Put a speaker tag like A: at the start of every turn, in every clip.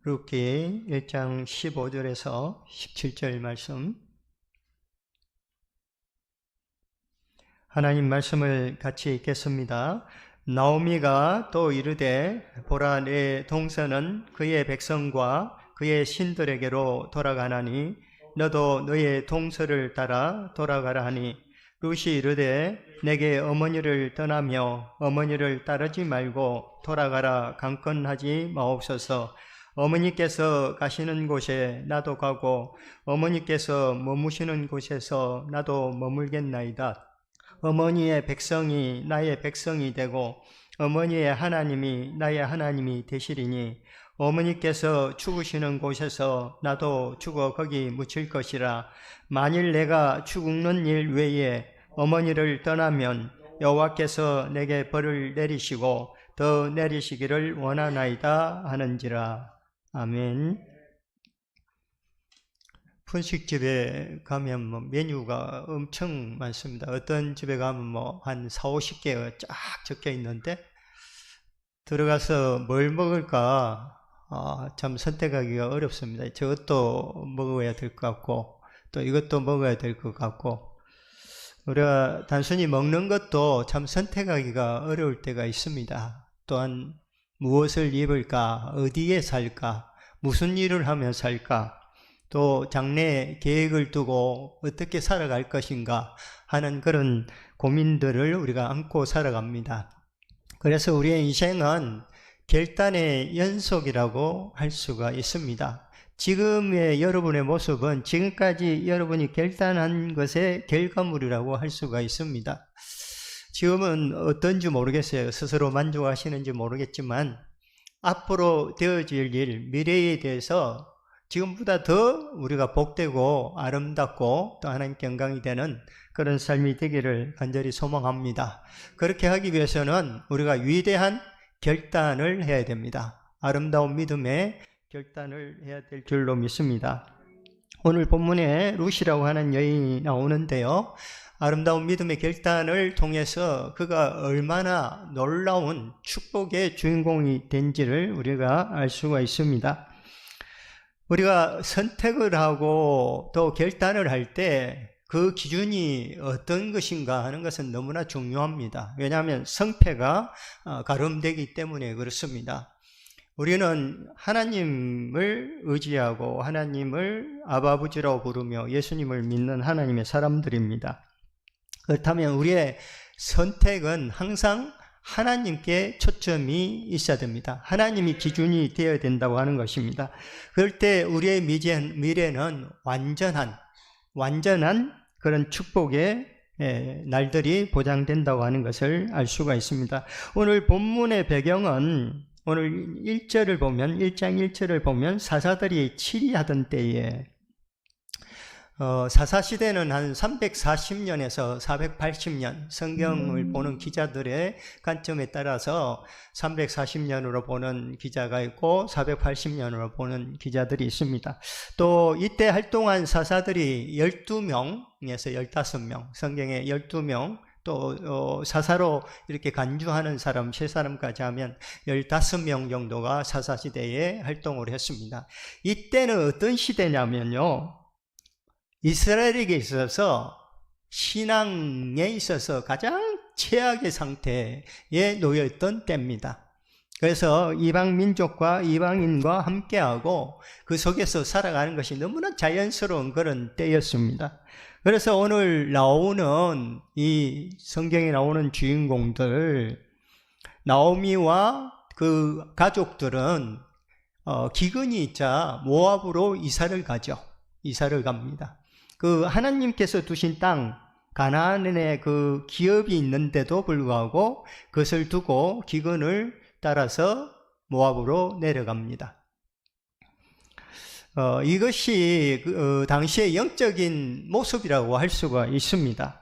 A: 룻기 1장 15절에서 17절 말씀, 하나님 말씀을 같이 읽겠습니다. 나오미가 또 이르되 보라, 내 동서는 그의 백성과 그의 신들에게로 돌아가나니 너도 너의 동서를 따라 돌아가라 하니, 룻이 이르되 내게 어머니를 떠나며 어머니를 따르지 말고 돌아가라 강권하지 마옵소서. 어머니께서 가시는 곳에 나도 가고 어머니께서 머무시는 곳에서 나도 머물겠나이다. 어머니의 백성이 나의 백성이 되고 어머니의 하나님이 나의 하나님이 되시리니, 어머니께서 죽으시는 곳에서 나도 죽어 거기 묻힐 것이라. 만일 내가 죽는 일 외에 어머니를 떠나면 여호와께서 내게 벌을 내리시고 더 내리시기를 원하나이다 하는지라. 아멘. 분식집에 가면 메뉴가 엄청 많습니다. 어떤 집에 가면 한 40-50개가 쫙 적혀 있는데, 들어가서 뭘 먹을까 참 선택하기가 어렵습니다. 저것도 먹어야 될 것 같고 또 이것도 먹어야 될 것 같고, 우리가 단순히 먹는 것도 참 선택하기가 어려울 때가 있습니다. 또한 무엇을 입을까, 어디에 살까, 무슨 일을 하며 살까, 또 장래 계획을 두고 어떻게 살아갈 것인가 하는 그런 고민들을 우리가 안고 살아갑니다. 그래서 우리의 인생은 결단의 연속이라고 할 수가 있습니다. 지금의 여러분의 모습은 지금까지 여러분이 결단한 것의 결과물이라고 할 수가 있습니다. 지금은 어떤지 모르겠어요. 스스로 만족하시는지 모르겠지만 앞으로 되어질 일, 미래에 대해서 지금보다 더 우리가 복되고 아름답고 또 하나님께 영광이 되는 그런 삶이 되기를 간절히 소망합니다. 그렇게 하기 위해서는 우리가 위대한 결단을 해야 됩니다. 아름다운 믿음의 결단을 해야 될 줄로 믿습니다. 오늘 본문에 룻이라고 하는 여인이 나오는데요, 아름다운 믿음의 결단을 통해서 그가 얼마나 놀라운 축복의 주인공이 된지를 우리가 알 수가 있습니다. 우리가 선택을 하고 또 결단을 할 때 그 기준이 어떤 것인가 하는 것은 너무나 중요합니다. 왜냐하면 성패가 가름되기 때문에 그렇습니다. 우리는 하나님을 의지하고 하나님을 아버지라고 부르며 예수님을 믿는 하나님의 사람들입니다. 그렇다면 우리의 선택은 항상 하나님께 초점이 있어야 됩니다. 하나님이 기준이 되어야 된다고 하는 것입니다. 그럴 때 우리의 미래는 완전한 그런 축복의 날들이 보장된다고 하는 것을 알 수가 있습니다. 오늘 본문의 배경은 오늘 1절을 보면, 1장 1절을 보면 사사들이 치리하던 때에, 사사시대는 한 340년에서 480년, 성경을 보는 기자들의 관점에 따라서 340년으로 보는 기자가 있고 480년으로 보는 기자들이 있습니다. 또 이때 활동한 사사들이 12명에서 15명, 성경에 12명, 또 사사로 이렇게 간주하는 사람 3사람까지 하면 15명 정도가 사사시대에 활동을 했습니다. 이때는 어떤 시대냐면요, 이스라엘에게 있어서 신앙에 있어서 가장 최악의 상태에 놓여있던 때입니다. 그래서 이방 민족과 이방인과 함께하고 그 속에서 살아가는 것이 너무나 자연스러운 그런 때였습니다. 그래서 오늘 나오는 이 성경에 나오는 주인공들, 나오미와 그 가족들은 기근이 있자 모압으로 이사를 갑니다. 그 하나님께서 두신 땅 가나안에 그 기업이 있는데도 불구하고 그것을 두고 기근을 따라서 모압으로 내려갑니다. 이것이 당시의 영적인 모습이라고 할 수가 있습니다.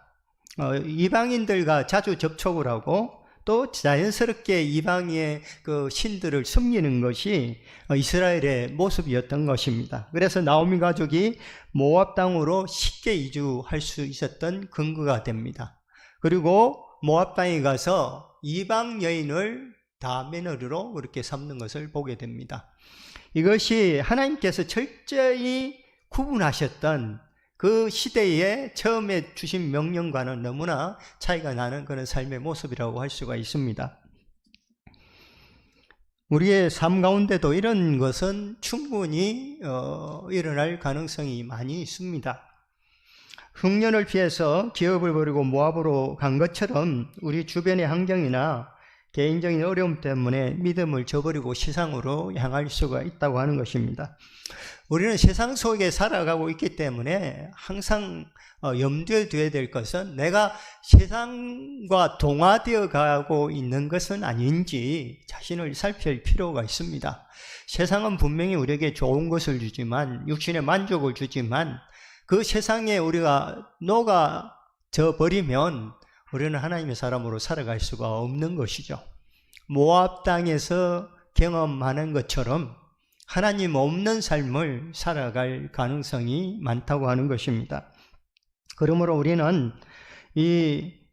A: 이방인들과 자주 접촉을 하고 또 자연스럽게 이방의 그 신들을 섬기는 것이 이스라엘의 모습이었던 것입니다. 그래서 나오미 가족이 모압 땅으로 쉽게 이주할 수 있었던 근거가 됩니다. 그리고 모압 땅에 가서 이방 여인을 다 며느리로 그렇게 삼는 것을 보게 됩니다. 이것이 하나님께서 철저히 구분하셨던 그 시대에 처음에 주신 명령과는 너무나 차이가 나는 그런 삶의 모습이라고 할 수가 있습니다. 우리의 삶 가운데도 이런 것은 충분히 일어날 가능성이 많이 있습니다. 흉년을 피해서 기업을 버리고 모압으로 간 것처럼 우리 주변의 환경이나 개인적인 어려움 때문에 믿음을 저버리고 세상으로 향할 수가 있다고 하는 것입니다. 우리는 세상 속에 살아가고 있기 때문에 항상 염두에 둬야 될 것은 내가 세상과 동화되어 가고 있는 것은 아닌지 자신을 살필 필요가 있습니다. 세상은 분명히 우리에게 좋은 것을 주지만, 육신의 만족을 주지만, 그 세상에 우리가 녹아져 버리면 우리는 하나님의 사람으로 살아갈 수가 없는 것이죠. 모압 땅에서 경험하는 것처럼 하나님 없는 삶을 살아갈 가능성이 많다고 하는 것입니다. 그러므로 우리는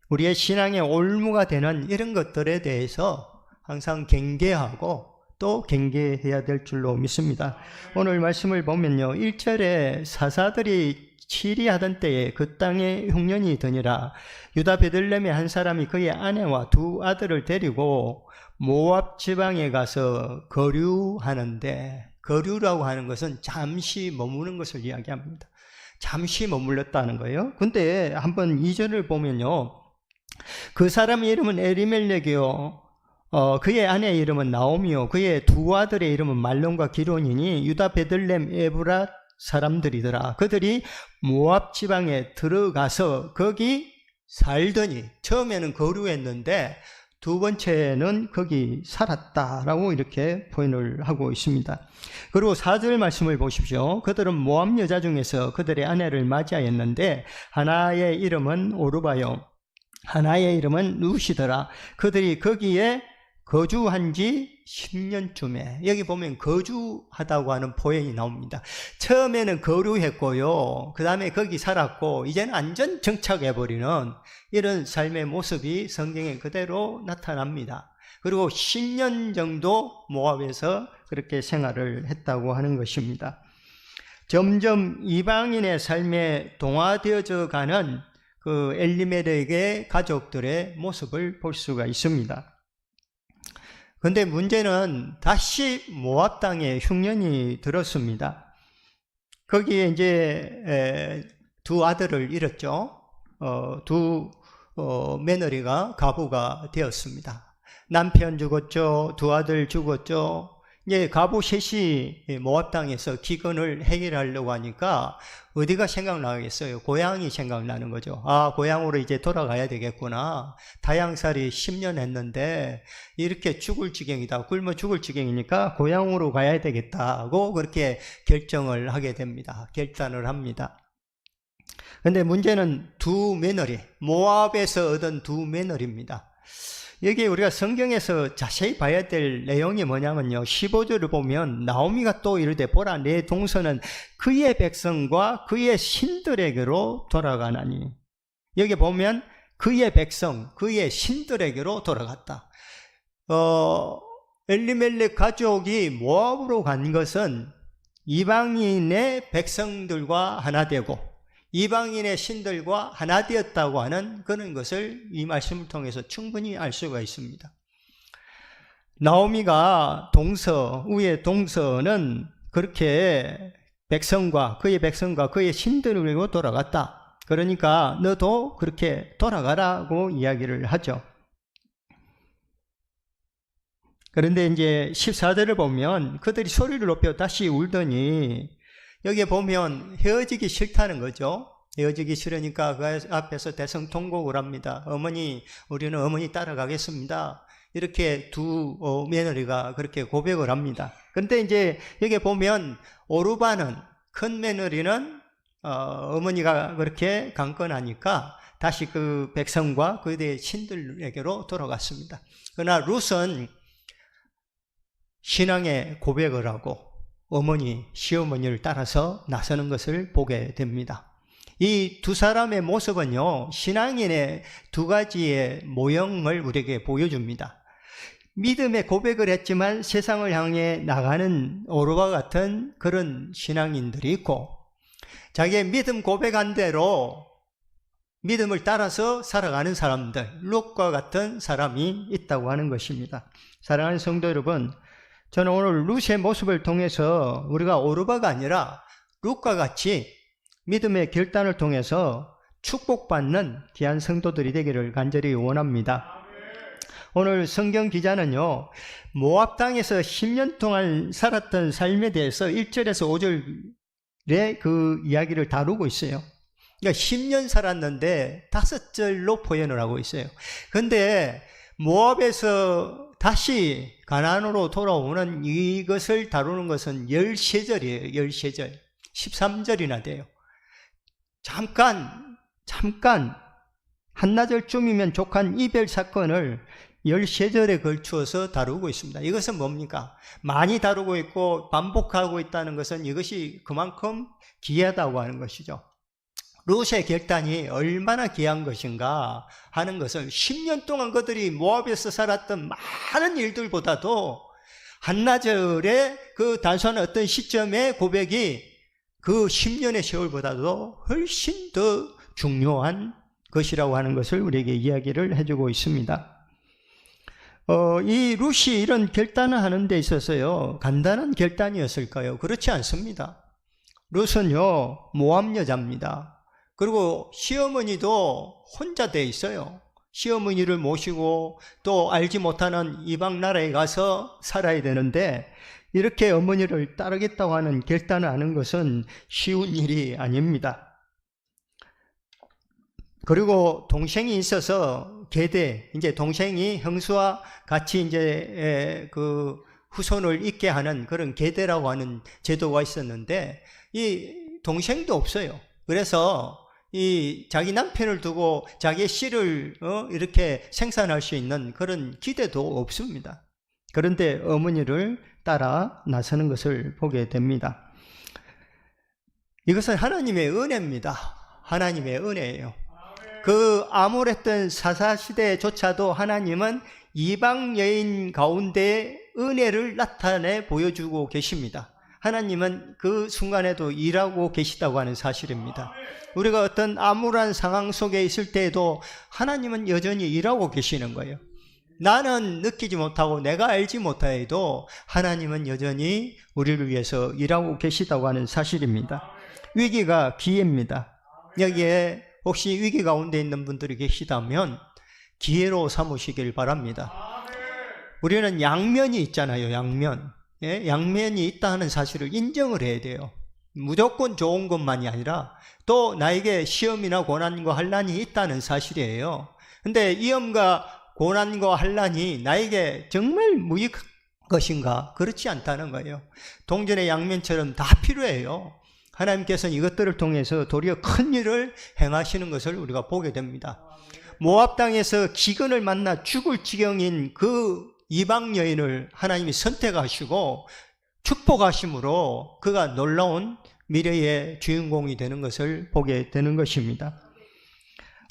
A: 우리의 신앙의 올무가 되는 이런 것들에 대해서 항상 경계하고 또 경계해야 될 줄로 믿습니다. 오늘 말씀을 보면요, 1절에 사사들이 치리하던 때에 그 땅에 흉년이 드니라. 유다 베들레헴의 한 사람이 그의 아내와 두 아들을 데리고 모압 지방에 가서 거류하는데, 거류라고 하는 것은 잠시 머무는 것을 이야기합니다. 잠시 머물렀다는 거예요. 근데 한번 2절을 보면요, 그 사람의 이름은 엘리멜렉이요, 그의 아내의 이름은 나오미요, 그의 두 아들의 이름은 말론과 기론이니 유다 베들레헴 에브랏 사람들이더라. 그들이 모압 지방에 들어가서 거기 살더니, 처음에는 거류했는데 두 번째는 거기 살았다라고 이렇게 표현을 하고 있습니다. 그리고 4절 말씀을 보십시오. 그들은 모압 여자 중에서 그들의 아내를 맞이하였는데 하나의 이름은 오르바요, 하나의 이름은 루시더라. 그들이 거기에 거주한 지 10년쯤에, 여기 보면 거주하다고 하는 표현이 나옵니다. 처음에는 거류했고요, 그 다음에 거기 살았고 이제는 완전 정착해버리는 이런 삶의 모습이 성경에 그대로 나타납니다. 그리고 10년 정도 모압에서 그렇게 생활을 했다고 하는 것입니다. 점점 이방인의 삶에 동화되어져 가는 그 엘리멜렉의 가족들의 모습을 볼 수가 있습니다. 그런데 문제는 다시 모압 땅에 흉년이 들었습니다. 거기에 이제 두 아들을 잃었죠. 두 며느리가 가부가 되었습니다. 남편 죽었죠. 두 아들 죽었죠. 이제 가부 셋이 모압 땅에서 기근을 해결하려고 하니까 어디가 생각나겠어요? 고향이 생각나는 거죠. 아, 고향으로 이제 돌아가야 되겠구나. 다양살이 10년 했는데 이렇게 죽을 지경이다. 굶어 죽을 지경이니까 고향으로 가야 되겠다고 그렇게 결정을 하게 됩니다. 결단을 합니다. 근데 문제는 두 며느리, 모압에서 얻은 두 며느리입니다. 여기 우리가 성경에서 자세히 봐야 될 내용이 뭐냐면요, 15절을 보면 나오미가 또 이르되 보라, 내 동서는 그의 백성과 그의 신들에게로 돌아가나니. 여기 보면 그의 백성, 그의 신들에게로 돌아갔다. 엘리멜렉 가족이 모압으로 간 것은 이방인의 백성들과 하나 되고 이방인의 신들과 하나 되었다고 하는 그런 것을 이 말씀을 통해서 충분히 알 수가 있습니다. 나오미가 동서, 위의 동서는 그렇게 그의 백성과 그의 신들에게로 돌아갔다. 그러니까 너도 그렇게 돌아가라고 이야기를 하죠. 그런데 이제 14절을 보면 그들이 소리를 높여 다시 울더니, 여기에 보면 헤어지기 싫다는 거죠. 헤어지기 싫으니까 그 앞에서 대성통곡을 합니다. 어머니, 우리는 어머니 따라가겠습니다. 이렇게 두 며느리가 그렇게 고백을 합니다. 그런데 이제 여기 보면 오르바는, 큰 며느리는 어머니가 그렇게 강건하니까 다시 그 백성과 그들의 신들에게로 돌아갔습니다. 그러나 룻은 신앙의 고백을 하고 어머니, 시어머니를 따라서 나서는 것을 보게 됩니다. 이 두 사람의 모습은요, 신앙인의 두 가지의 모형을 우리에게 보여줍니다. 믿음의 고백을 했지만 세상을 향해 나가는 오르와 같은 그런 신앙인들이 있고, 자기의 믿음 고백한 대로 믿음을 따라서 살아가는 사람들, 룻과 같은 사람이 있다고 하는 것입니다. 사랑하는 성도 여러분, 저는 오늘 룻의 모습을 통해서 우리가 오르바가 아니라 룻과 같이 믿음의 결단을 통해서 축복받는 귀한 성도들이 되기를 간절히 원합니다. 오늘 성경 기자는요, 모압 땅에서 10년 동안 살았던 삶에 대해서 1절에서 5절의 그 이야기를 다루고 있어요. 그러니까 10년 살았는데 5절로 표현을 하고 있어요. 근데 모압에서 다시 가나안으로 돌아오는 이것을 다루는 것은 13절이에요. 13절. 13절이나 돼요. 잠깐 한나절쯤이면 족한 이별 사건을 13절에 걸추어서 다루고 있습니다. 이것은 뭡니까? 많이 다루고 있고 반복하고 있다는 것은 이것이 그만큼 귀하다고 하는 것이죠. 룻의 결단이 얼마나 귀한 것인가 하는 것을 10년 동안 그들이 모압에서 살았던 많은 일들보다도 한나절의 그 단순한 어떤 시점의 고백이 그 10년의 세월보다도 훨씬 더 중요한 것이라고 하는 것을 우리에게 이야기를 해주고 있습니다. 이 룻이 이런 결단을 하는 데 있어서요, 간단한 결단이었을까요? 그렇지 않습니다. 룻은요, 모압 여자입니다. 그리고 시어머니도 혼자 돼 있어요. 시어머니를 모시고 또 알지 못하는 이방 나라에 가서 살아야 되는데, 이렇게 어머니를 따르겠다고 하는 결단을 하는 것은 쉬운 일이 아닙니다. 그리고 동생이 있어서 계대, 이제 동생이 형수와 같이 이제 그 후손을 잇게 하는 그런 계대라고 하는 제도가 있었는데, 이 동생도 없어요. 그래서 이 자기 남편을 두고 자기의 씨를 이렇게 생산할 수 있는 그런 기대도 없습니다. 그런데 어머니를 따라 나서는 것을 보게 됩니다. 이것은 하나님의 은혜입니다. 하나님의 은혜예요. 그 암울했던 사사시대조차도 하나님은 이방 여인 가운데 은혜를 나타내 보여주고 계십니다. 하나님은 그 순간에도 일하고 계시다고 하는 사실입니다. 우리가 어떤 암울한 상황 속에 있을 때에도 하나님은 여전히 일하고 계시는 거예요. 나는 느끼지 못하고 내가 알지 못하여도 하나님은 여전히 우리를 위해서 일하고 계시다고 하는 사실입니다. 위기가 기회입니다. 여기에 혹시 위기 가운데 있는 분들이 계시다면 기회로 삼으시길 바랍니다. 우리는 양면이 있잖아요. 양면. 예? 양면이 있다 하는 사실을 인정을 해야 돼요. 무조건 좋은 것만이 아니라 또 나에게 시험이나 고난과 환난이 있다는 사실이에요. 근데 위험과 고난과 환난이 나에게 정말 무익한 것인가? 그렇지 않다는 거예요. 동전의 양면처럼 다 필요해요. 하나님께서는 이것들을 통해서 도리어 큰 일을 행하시는 것을 우리가 보게 됩니다. 모압 땅에서 기근을 만나 죽을 지경인 그 이방 여인을 하나님이 선택하시고 축복하심으로 그가 놀라운 미래의 주인공이 되는 것을 보게 되는 것입니다.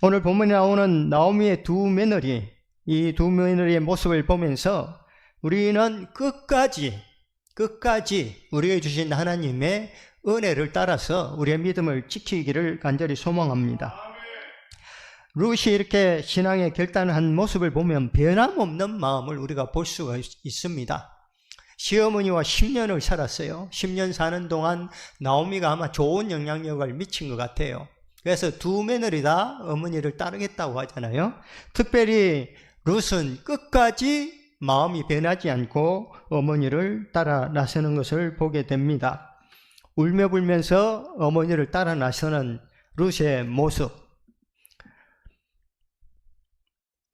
A: 오늘 본문에 나오는 나오미의 두 며느리, 이 두 며느리의 모습을 보면서 우리는 끝까지 우리에게 주신 하나님의 은혜를 따라서 우리의 믿음을 지키기를 간절히 소망합니다. 룻이 이렇게 신앙의 결단을 한 모습을 보면 변함없는 마음을 우리가 볼 수가 있습니다. 시어머니와 10년을 살았어요. 10년 사는 동안 나오미가 아마 좋은 영향력을 미친 것 같아요. 그래서 두 며느리 다 어머니를 따르겠다고 하잖아요. 특별히 룻은 끝까지 마음이 변하지 않고 어머니를 따라 나서는 것을 보게 됩니다. 울며 불면서 어머니를 따라 나서는 룻의 모습.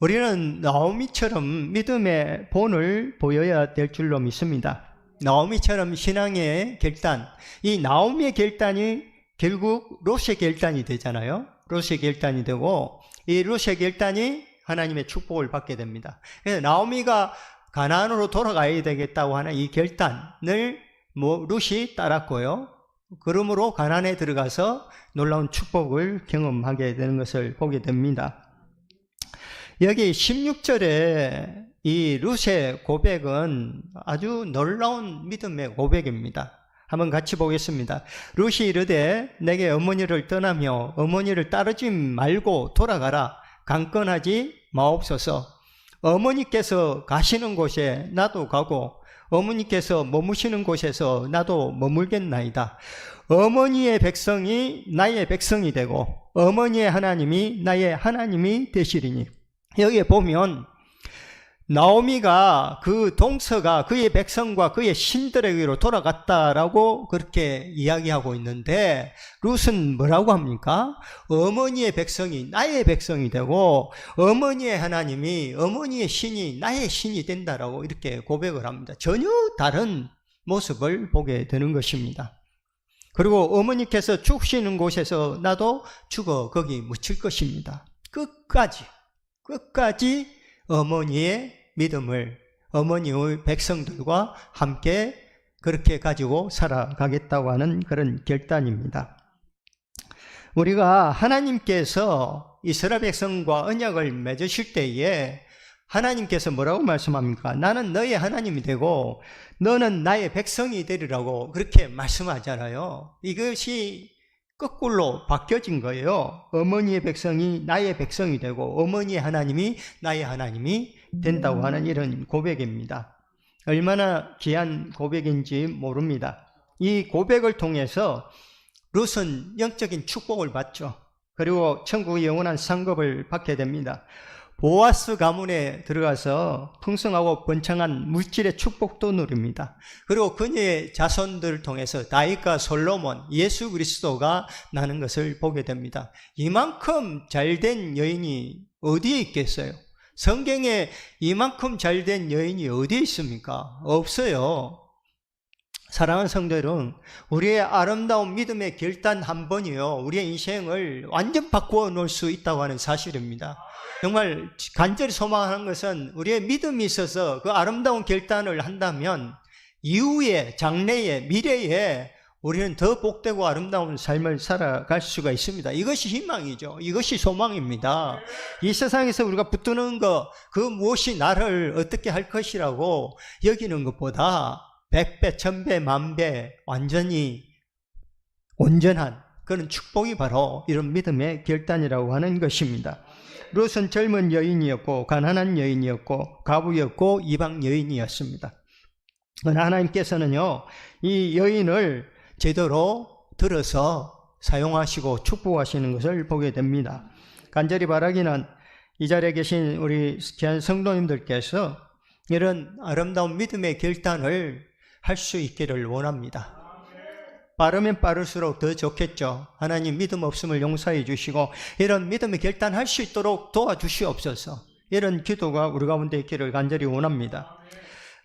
A: 우리는 나오미처럼 믿음의 본을 보여야 될 줄로 믿습니다. 나오미처럼 신앙의 결단, 이 나오미의 결단이 결국 롯의 결단이 되잖아요. 롯의 결단이 되고 이 롯의 결단이 하나님의 축복을 받게 됩니다. 그래서 나오미가 가나안으로 돌아가야 되겠다고 하는 이 결단을 롯이 따랐고요. 그러므로 가나안에 들어가서 놀라운 축복을 경험하게 되는 것을 보게 됩니다. 여기 16절에 이 룻의 고백은 아주 놀라운 믿음의 고백입니다. 한번 같이 보겠습니다. 룻이 이르되 내게 어머니를 떠나며 어머니를 따르지 말고 돌아가라. 강건하지 마옵소서. 어머니께서 가시는 곳에 나도 가고 어머니께서 머무시는 곳에서 나도 머물겠나이다. 어머니의 백성이 나의 백성이 되고 어머니의 하나님이 나의 하나님이 되시리니. 여기에 보면 나오미가 그 동서가 그의 백성과 그의 신들에게로 돌아갔다라고 그렇게 이야기하고 있는데 룻은 뭐라고 합니까? 어머니의 백성이 나의 백성이 되고 어머니의 하나님이 어머니의 신이 나의 신이 된다라고 이렇게 고백을 합니다. 전혀 다른 모습을 보게 되는 것입니다. 그리고 어머니께서 죽으시는 곳에서 나도 죽어 거기 묻힐 것입니다. 끝까지 어머니의 믿음을 어머니의 백성들과 함께 그렇게 가지고 살아가겠다고 하는 그런 결단입니다. 우리가 하나님께서 이스라엘 백성과 언약을 맺으실 때에 하나님께서 뭐라고 말씀합니까? 나는 너의 하나님이 되고 너는 나의 백성이 되리라고 그렇게 말씀하잖아요. 이것이 거꾸로 바뀌어진 거예요. 어머니의 백성이 나의 백성이 되고 어머니의 하나님이 나의 하나님이 된다고 하는 이런 고백입니다. 얼마나 귀한 고백인지 모릅니다. 이 고백을 통해서 룻은 영적인 축복을 받죠. 그리고 천국의 영원한 상급을 받게 됩니다. 보아스 가문에 들어가서 풍성하고 번창한 물질의 축복도 누립니다. 그리고 그녀의 자손들을 통해서 다윗과 솔로몬, 예수 그리스도가 나는 것을 보게 됩니다. 이만큼 잘된 여인이 어디에 있겠어요? 성경에 이만큼 잘된 여인이 어디에 있습니까? 없어요. 사랑하는 성도 여러분, 우리의 아름다운 믿음의 결단 한 번이요, 우리의 인생을 완전 바꾸어 놓을 수 있다고 하는 사실입니다. 정말 간절히 소망하는 것은 우리의 믿음이 있어서 그 아름다운 결단을 한다면 이후에, 장래에, 미래에 우리는 더 복되고 아름다운 삶을 살아갈 수가 있습니다. 이것이 희망이죠. 이것이 소망입니다. 이 세상에서 우리가 붙드는 것, 그 무엇이 나를 어떻게 할 것이라고 여기는 것보다 100배, 1000배, 10,000배 완전히 온전한 그런 축복이 바로 이런 믿음의 결단이라고 하는 것입니다. 룻은 젊은 여인이었고 가난한 여인이었고 과부였고 이방 여인이었습니다. 그러나 하나님께서는요, 이 여인을 제대로 들어서 사용하시고 축복하시는 것을 보게 됩니다. 간절히 바라기는 이 자리에 계신 우리 귀한 성도님들께서 이런 아름다운 믿음의 결단을 할 수 있기를 원합니다. 빠르면 빠를수록 더 좋겠죠. 하나님 믿음 없음을 용서해 주시고 이런 믿음의 결단할 수 있도록 도와주시옵소서. 이런 기도가 우리 가운데 있기를 간절히 원합니다.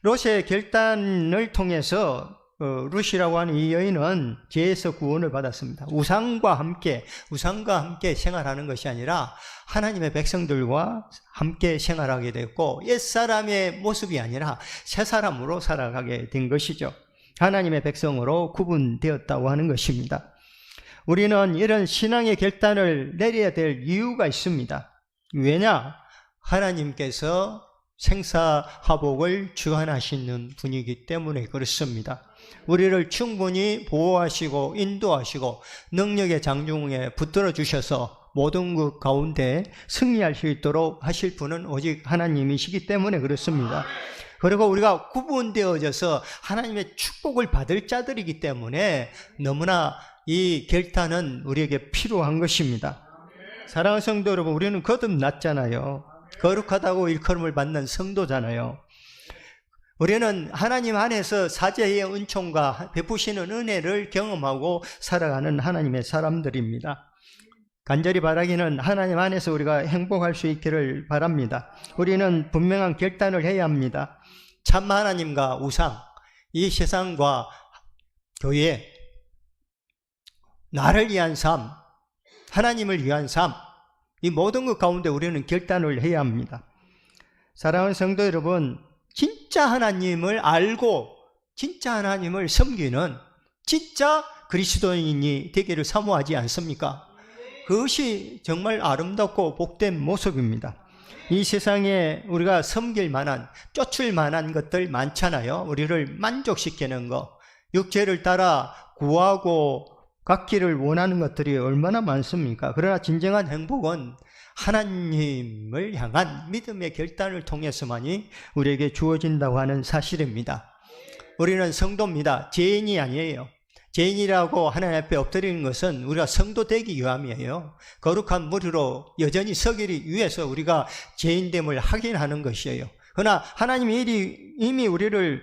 A: 롯의 결단을 통해서 룻이라고 하는 이 여인은 죄에서 구원을 받았습니다. 우상과 함께 생활하는 것이 아니라 하나님의 백성들과 함께 생활하게 됐고 옛사람의 모습이 아니라 새사람으로 살아가게 된 것이죠. 하나님의 백성으로 구분되었다고 하는 것입니다. 우리는 이런 신앙의 결단을 내려야 될 이유가 있습니다. 왜냐? 하나님께서 생사화복을 주관하시는 분이기 때문에 그렇습니다. 우리를 충분히 보호하시고 인도하시고 능력의 장중에 붙들어 주셔서 모든 것 가운데 승리할 수 있도록 하실 분은 오직 하나님이시기 때문에 그렇습니다. 그리고 우리가 구분되어져서 하나님의 축복을 받을 자들이기 때문에 너무나 이 결단은 우리에게 필요한 것입니다. 사랑하는 성도 여러분, 우리는 거듭났잖아요. 거룩하다고 일컬음을 받는 성도잖아요. 우리는 하나님 안에서 사제의 은총과 베푸시는 은혜를 경험하고 살아가는 하나님의 사람들입니다. 간절히 바라기는 하나님 안에서 우리가 행복할 수 있기를 바랍니다. 우리는 분명한 결단을 해야 합니다. 참 하나님과 우상, 이 세상과 교회, 나를 위한 삶, 하나님을 위한 삶, 이 모든 것 가운데 우리는 결단을 해야 합니다. 사랑하는 성도 여러분, 진짜 하나님을 알고 진짜 하나님을 섬기는 진짜 그리스도인이 되기를 사모하지 않습니까? 그것이 정말 아름답고 복된 모습입니다. 이 세상에 우리가 섬길 만한, 쫓을 만한 것들 많잖아요. 우리를 만족시키는 거, 육체를 따라 구하고 갖기를 원하는 것들이 얼마나 많습니까? 그러나 진정한 행복은 하나님을 향한 믿음의 결단을 통해서만이 우리에게 주어진다고 하는 사실입니다. 우리는 성도입니다. 죄인이 아니에요. 죄인이라고 하나님 앞에 엎드리는 것은 우리가 성도 되기 위함이에요. 거룩한 무리로 여전히 서기를 위해서 우리가 죄인됨을 확인하는 것이에요. 그러나 하나님이 이미 우리를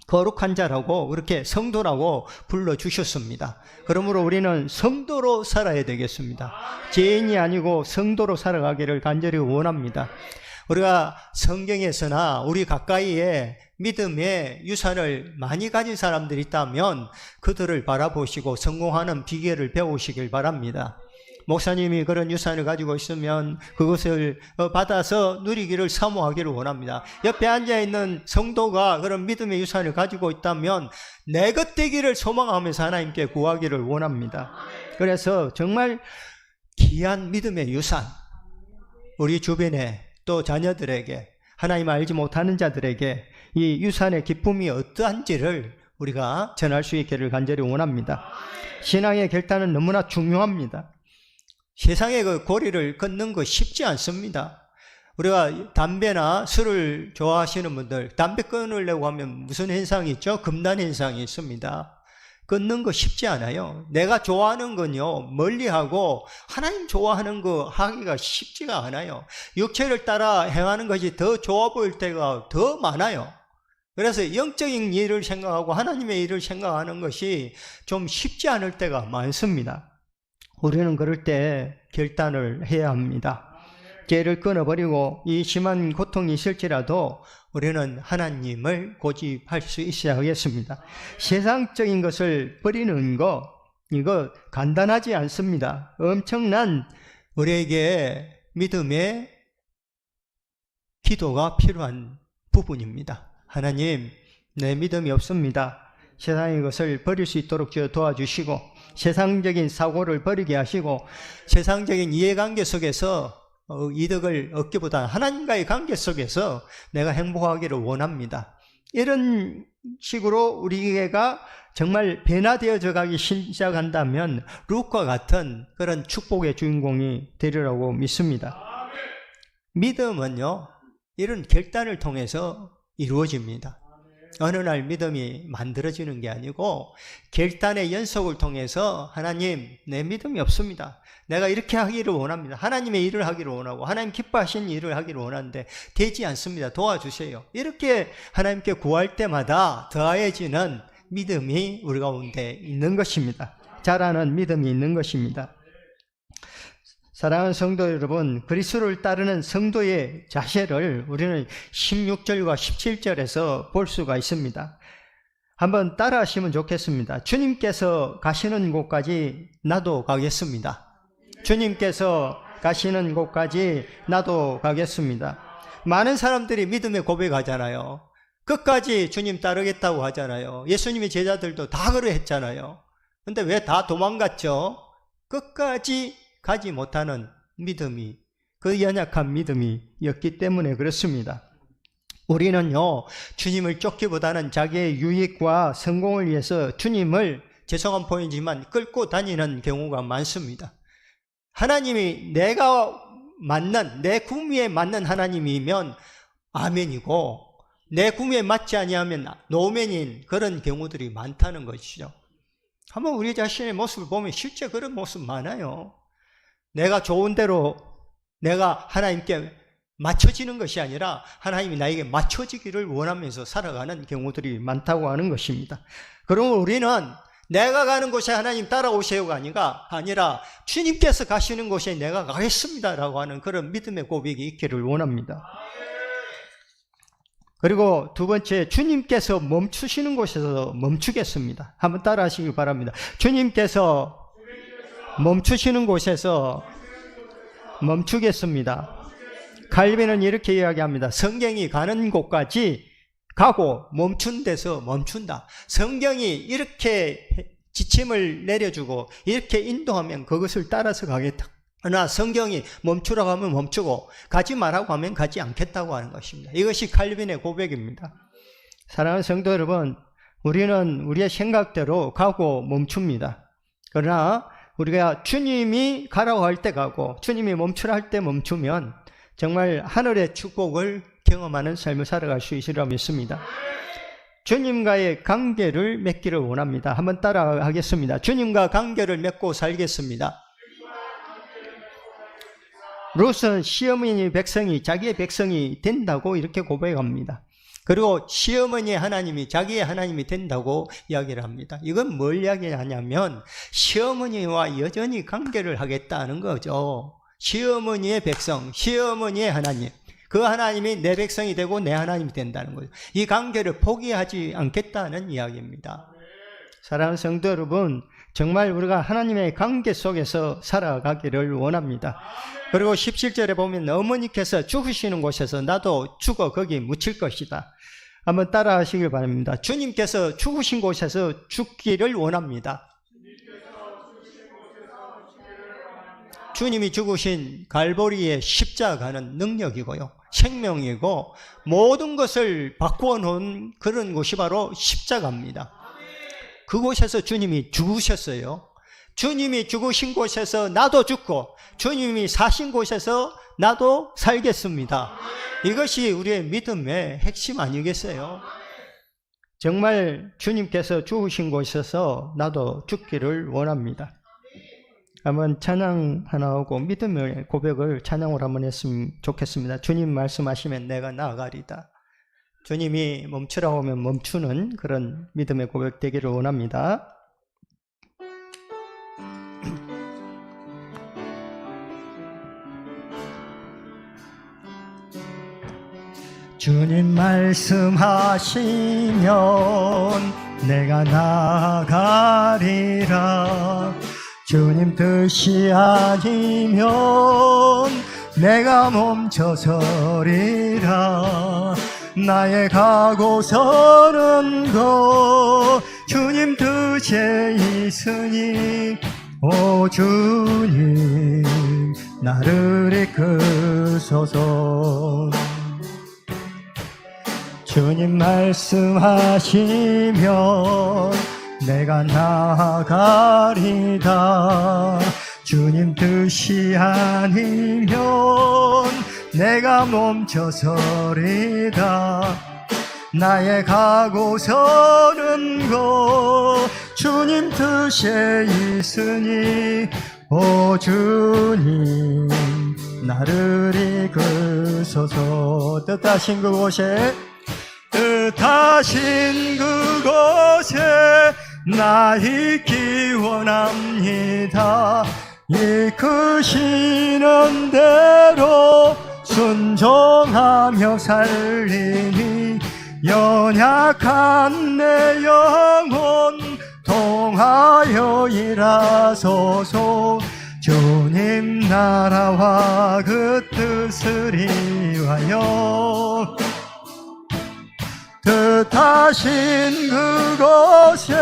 A: 거룩한 자라고 그렇게 성도라고 불러주셨습니다. 그러므로 우리는 성도로 살아야 되겠습니다. 죄인이 아니고 성도로 살아가기를 간절히 원합니다. 우리가 성경에서나 우리 가까이에 믿음의 유산을 많이 가진 사람들이 있다면 그들을 바라보시고 성공하는 비결을 배우시길 바랍니다. 목사님이 그런 유산을 가지고 있으면 그것을 받아서 누리기를 사모하기를 원합니다. 옆에 앉아있는 성도가 그런 믿음의 유산을 가지고 있다면 내 것 되기를 소망하면서 하나님께 구하기를 원합니다. 그래서 정말 귀한 믿음의 유산, 우리 주변에 또 자녀들에게, 하나님 알지 못하는 자들에게 이 유산의 기쁨이 어떠한지를 우리가 전할 수 있기를 간절히 원합니다. 신앙의 결단은 너무나 중요합니다. 세상의 그 고리를 끊는 거 쉽지 않습니다. 우리가 담배나 술을 좋아하시는 분들, 담배 끊으려고 하면 무슨 현상이 있죠? 금단 현상이 있습니다. 끊는 거 쉽지 않아요. 내가 좋아하는 건요, 멀리하고 하나님 좋아하는 거 하기가 쉽지가 않아요. 육체를 따라 행하는 것이 더 좋아 보일 때가 더 많아요. 그래서 영적인 일을 생각하고 하나님의 일을 생각하는 것이 좀 쉽지 않을 때가 많습니다. 우리는 그럴 때 결단을 해야 합니다. 죄를 끊어버리고 이 심한 고통이 있을지라도 우리는 하나님을 고집할 수 있어야 하겠습니다. 세상적인 것을 버리는 거, 이거 간단하지 않습니다. 엄청난 우리에게 믿음의 기도가 필요한 부분입니다. 하나님, 내 믿음이 없습니다. 세상의 것을 버릴 수 있도록 주여 도와주시고, 세상적인 사고를 버리게 하시고, 세상적인 이해관계 속에서 이득을 얻기보다 하나님과의 관계 속에서 내가 행복하기를 원합니다. 이런 식으로 우리가 정말 변화되어져 가기 시작한다면 룻과 같은 그런 축복의 주인공이 되리라고 믿습니다. 믿음은요, 이런 결단을 통해서 이루어집니다. 어느 날 믿음이 만들어지는 게 아니고 결단의 연속을 통해서 하나님, 내 믿음이 없습니다. 내가 이렇게 하기를 원합니다. 하나님의 일을 하기를 원하고 하나님 기뻐하시는 일을 하기를 원하는데 되지 않습니다. 도와주세요. 이렇게 하나님께 구할 때마다 더해지는 믿음이 우리 가운데 있는 것입니다. 자라는 믿음이 있는 것입니다. 사랑하는 성도 여러분, 그리스도를 따르는 성도의 자세를 우리는 16절과 17절에서 볼 수가 있습니다. 한번 따라 하시면 좋겠습니다. 주님께서 가시는 곳까지 나도 가겠습니다. 주님께서 가시는 곳까지 나도 가겠습니다. 많은 사람들이 믿음의 고백하잖아요. 끝까지 주님 따르겠다고 하잖아요. 예수님의 제자들도 다 그러했잖아요. 근데 왜 다 도망갔죠? 끝까지 가지 못하는 믿음이, 그 연약한 믿음이었기 때문에 그렇습니다. 우리는요, 주님을 쫓기보다는 자기의 유익과 성공을 위해서 주님을, 죄송한 표현이지만, 끌고 다니는 경우가 많습니다. 하나님이 내가 맞는, 내 구미에 맞는 하나님이면 아멘이고, 내 구미에 맞지 아니하면 노멘인 그런 경우들이 많다는 것이죠. 한번 우리 자신의 모습을 보면 실제 그런 모습 많아요. 내가 좋은 대로 내가 하나님께 맞춰지는 것이 아니라 하나님이 나에게 맞춰지기를 원하면서 살아가는 경우들이 많다고 하는 것입니다. 그러면 우리는 내가 가는 곳에 하나님 따라오세요가 아니라 주님께서 가시는 곳에 내가 가겠습니다라고 하는 그런 믿음의 고백이 있기를 원합니다. 그리고 두 번째, 주님께서 멈추시는 곳에서 멈추겠습니다. 한번 따라 하시기 바랍니다. 주님께서 멈추시는 곳에서 멈추겠습니다. 칼빈은 이렇게 이야기합니다. 성경이 가는 곳까지 가고 멈춘 데서 멈춘다. 성경이 이렇게 지침을 내려주고 이렇게 인도하면 그것을 따라서 가겠다. 그러나 성경이 멈추라고 하면 멈추고 가지 말라고 하면 가지 않겠다고 하는 것입니다. 이것이 칼빈의 고백입니다. 사랑하는 성도 여러분, 우리는 우리의 생각대로 가고 멈춥니다. 그러나 우리가 주님이 가라고 할 때 가고 주님이 멈추라 할 때 멈추면 정말 하늘의 축복을 경험하는 삶을 살아갈 수 있으리라 믿습니다. 주님과의 관계를 맺기를 원합니다. 한번 따라 하겠습니다. 주님과 관계를 맺고 살겠습니다. 룻은 시어머니 백성이 자기의 백성이 된다고 이렇게 고백합니다. 그리고 시어머니의 하나님이 자기의 하나님이 된다고 이야기를 합니다. 이건 뭘 이야기하냐면 시어머니와 여전히 관계를 하겠다는 거죠. 시어머니의 백성, 시어머니의 하나님, 그 하나님이 내 백성이 되고 내 하나님이 된다는 거죠. 이 관계를 포기하지 않겠다는 이야기입니다. 사랑하는 성도 여러분, 정말 우리가 하나님의 관계 속에서 살아가기를 원합니다. 그리고 17절에 보면 어머니께서 죽으시는 곳에서 나도 죽어 거기 묻힐 것이다. 한번 따라 하시길 바랍니다. 주님께서 죽으신 곳에서 죽기를 원합니다. 주님이 죽으신 갈보리의 십자가는 능력이고요, 생명이고 모든 것을 바꾸어 놓은 그런 곳이 바로 십자가입니다. 그곳에서 주님이 죽으셨어요. 주님이 죽으신 곳에서 나도 죽고 주님이 사신 곳에서 나도 살겠습니다. 이것이 우리의 믿음의 핵심 아니겠어요? 정말 주님께서 죽으신 곳에서 나도 죽기를 원합니다. 한번 찬양 하나 하고 믿음의 고백을 찬양으로 한번 했으면 좋겠습니다. 주님 말씀하시면 내가 나아가리다. 주님이 멈추라고 하면 멈추는 그런 믿음의 고백 되기를 원합니다. 주님 말씀하시면 내가 나아가리라. 주님 뜻이 아니면 내가 멈춰서리라. 나의 가고 서는 것 주님 뜻에 있으니 오 주님 나를 이끄소서. 주님 말씀하시면 내가 나아가리다. 주님 뜻이 아니면 내가 멈춰서리다. 나의 가고 서는 곳 주님 뜻에 있으니 오 주님 나를 이끄소서. 뜻하신 그곳에 뜻하신 그곳에 나 있기 원합니다. 이끄시는 대로 순종하며 살리니 연약한 내 영혼 통하여 일하소서. 주님 나라와 그 뜻을 이루하여 뜻하신 그곳에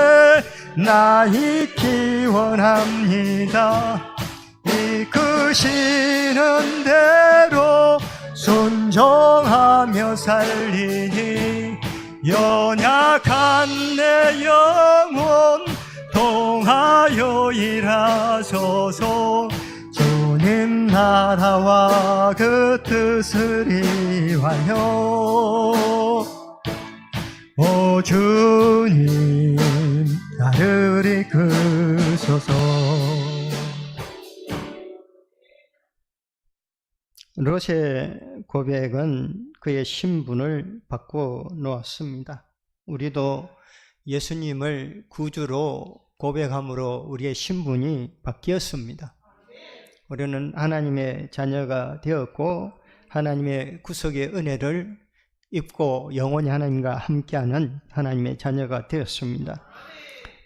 A: 나 있기 원합니다. 이끄시는 대로 순종하며 살리니 연약한 내 영혼 통하여 일하소서. 주님 나라와 그 뜻을 이루하여 오 주님 나를 이끄소서. 롯의 고백은 그의 신분을 바꾸어 놓았습니다. 우리도 예수님을 구주로 고백함으로 우리의 신분이 바뀌었습니다. 우리는 하나님의 자녀가 되었고 하나님의 구속의 은혜를 입고 영원히 하나님과 함께하는 하나님의 자녀가 되었습니다.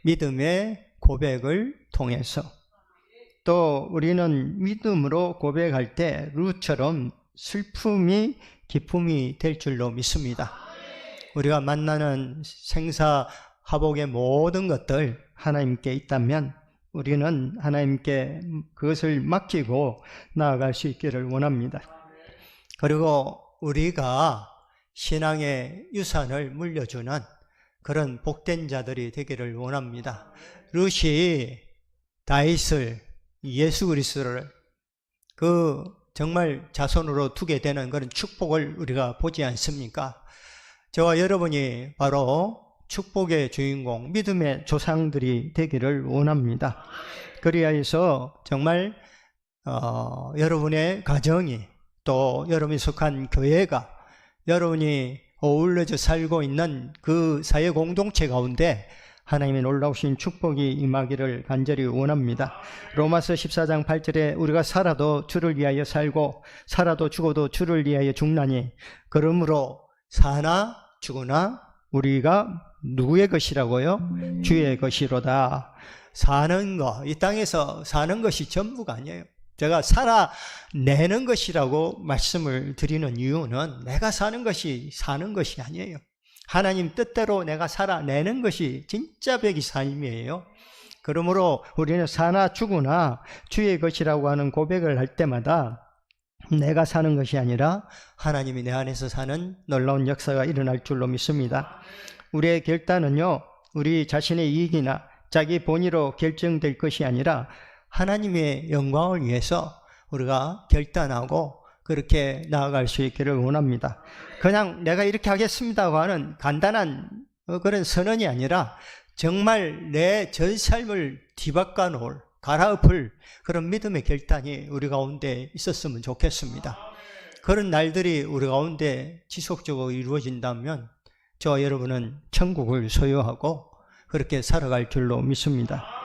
A: 믿음의 고백을 통해서 또 우리는 믿음으로 고백할 때 룻처럼 슬픔이 기쁨이 될 줄로 믿습니다. 우리가 만나는 생사화복의 모든 것들 하나님께 있다면 우리는 하나님께 그것을 맡기고 나아갈 수 있기를 원합니다. 그리고 우리가 신앙의 유산을 물려주는 그런 복된 자들이 되기를 원합니다. 룻이 다윗을, 예수 그리스도를 그 정말 자손으로 두게 되는 그런 축복을 우리가 보지 않습니까? 저와 여러분이 바로 축복의 주인공, 믿음의 조상들이 되기를 원합니다. 그리하여서 정말 여러분의 가정이, 또 여러분이 속한 교회가, 여러분이 어울려져 살고 있는 그 사회 공동체 가운데 하나님의 놀라우신 축복이 임하기를 간절히 원합니다. 로마서 14장 8절에 우리가 살아도 주를 위하여 살고 살아도 죽어도 주를 위하여 죽나니 그러므로 사나 죽으나 우리가 누구의 것이라고요? 주의 것이로다. 사는 것, 이 땅에서 사는 것이 전부가 아니에요. 제가 살아내는 것이라고 말씀을 드리는 이유는 내가 사는 것이 아니에요. 하나님 뜻대로 내가 살아내는 것이 진짜 백이사님이에요. 그러므로 우리는 사나 죽으나 주의 것이라고 하는 고백을 할 때마다 내가 사는 것이 아니라 하나님이 내 안에서 사는 놀라운 역사가 일어날 줄로 믿습니다. 우리의 결단은요, 우리 자신의 이익이나 자기 본의로 결정될 것이 아니라 하나님의 영광을 위해서 우리가 결단하고 그렇게 나아갈 수 있기를 원합니다. 그냥 내가 이렇게 하겠습니다고 하는 간단한 그런 선언이 아니라 정말 내 전 삶을 뒤바꿔 놓을, 갈아엎을 그런 믿음의 결단이 우리 가운데 있었으면 좋겠습니다. 그런 날들이 우리 가운데 지속적으로 이루어진다면 저와 여러분은 천국을 소유하고 그렇게 살아갈 줄로 믿습니다.